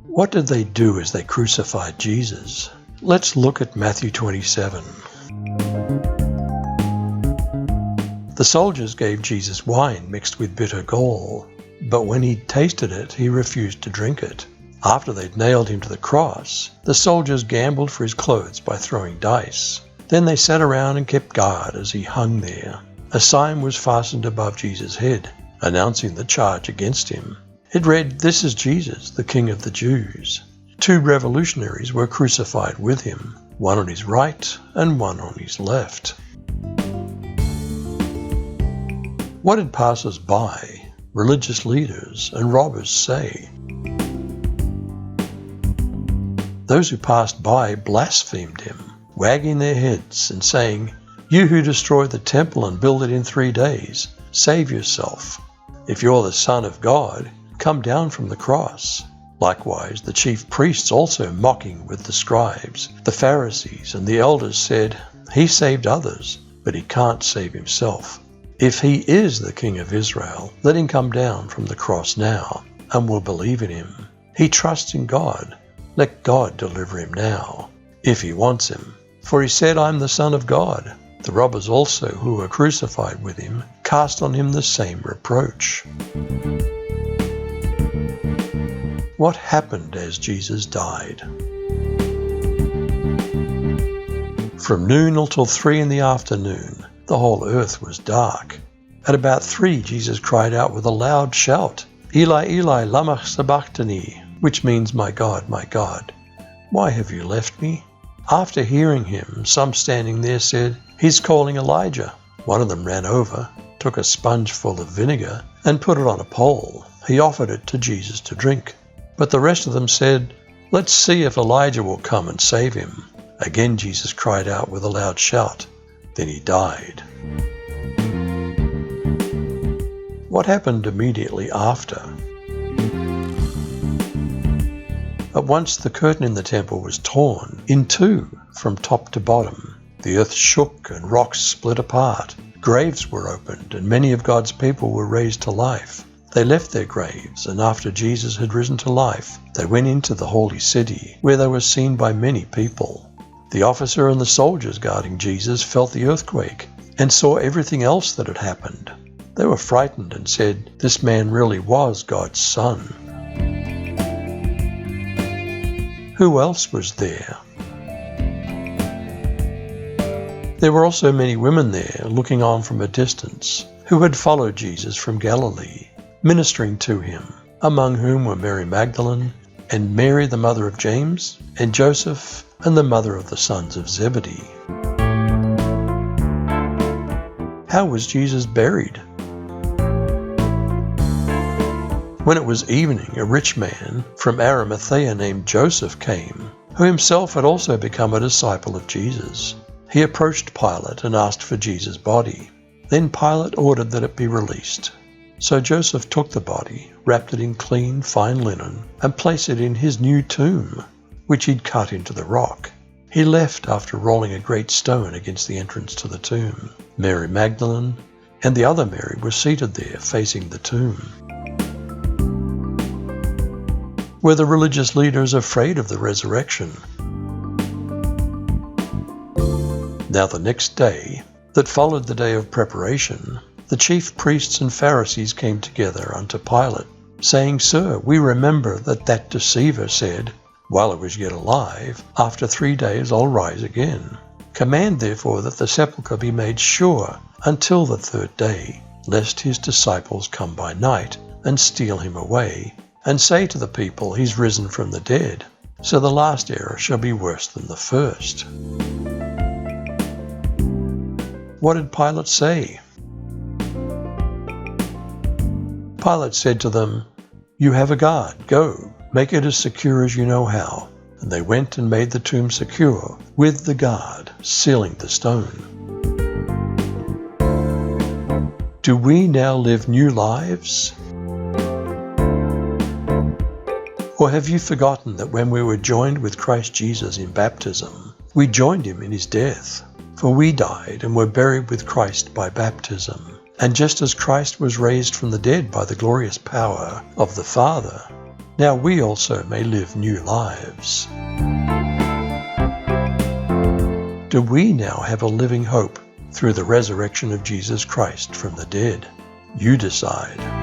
What did they do as they crucified Jesus? Let's look at Matthew 27. The soldiers gave Jesus wine mixed with bitter gall, but when he tasted it, he refused to drink it. After they'd nailed him to the cross, the soldiers gambled for his clothes by throwing dice. Then they sat around and kept guard as he hung there. A sign was fastened above Jesus' head, announcing the charge against him. It read, "This is Jesus, the King of the Jews." 2 revolutionaries were crucified with him, one on his right and one on his left. What did passers-by, religious leaders, and robbers say? Those who passed by blasphemed him, wagging their heads and saying, "You who destroy the temple and build it in 3 days, save yourself. If you're the Son of God, come down from the cross." Likewise, the chief priests also mocking with the scribes, the Pharisees, and the elders said, "He saved others, but he can't save himself. If he is the King of Israel, let him come down from the cross now, and we'll believe in him. He trusts in God. Let God deliver him now, if he wants him. For he said, 'I'm the Son of God.'" The robbers also, who were crucified with him, cast on him the same reproach. What happened as Jesus died? From noon until 3 in the afternoon, the whole earth was dark. At about 3, Jesus cried out with a loud shout, "Eli, Eli, lama sabachthani," which means, my God, why have you left me?" After hearing him, some standing there said, "He's calling Elijah." One of them ran over, took a sponge full of vinegar, and put it on a pole. He offered it to Jesus to drink. But the rest of them said, "Let's see if Elijah will come and save him." Again Jesus cried out with a loud shout. Then he died. What happened immediately after? At once the curtain in the temple was torn in 2 from top to bottom. The earth shook and rocks split apart. Graves were opened, and many of God's people were raised to life. They left their graves, and after Jesus had risen to life, they went into the holy city, where they were seen by many people. The officer and the soldiers guarding Jesus felt the earthquake and saw everything else that had happened. They were frightened and said, "This man really was God's Son." Who else was there? There were also many women there, looking on from a distance, who had followed Jesus from Galilee, ministering to him, among whom were Mary Magdalene, and Mary the mother of James, and Joseph, and the mother of the sons of Zebedee. How was Jesus buried? When it was evening, a rich man from Arimathea named Joseph came, who himself had also become a disciple of Jesus. He approached Pilate and asked for Jesus' body. Then Pilate ordered that it be released. So Joseph took the body, wrapped it in clean, fine linen, and placed it in his new tomb, which he'd cut into the rock. He left after rolling a great stone against the entrance to the tomb. Mary Magdalene and the other Mary were seated there, facing the tomb. Were the religious leaders afraid of the resurrection? Now the next day, that followed the day of preparation, the chief priests and Pharisees came together unto Pilate, saying, "Sir, we remember that deceiver said, while I was yet alive, after 3 days I'll rise again. Command therefore that the sepulchre be made sure until the 3rd day, lest his disciples come by night and steal him away, and say to the people, he's risen from the dead. So the last error shall be worse than the first." What did Pilate say? Pilate said to them, "You have a guard. Go, make it as secure as you know how." And they went and made the tomb secure with the guard, sealing the stone. Do we now live new lives? Or have you forgotten that when we were joined with Christ Jesus in baptism, we joined him in his death? For we died and were buried with Christ by baptism. And just as Christ was raised from the dead by the glorious power of the Father, now we also may live new lives. Do we now have a living hope through the resurrection of Jesus Christ from the dead? You decide.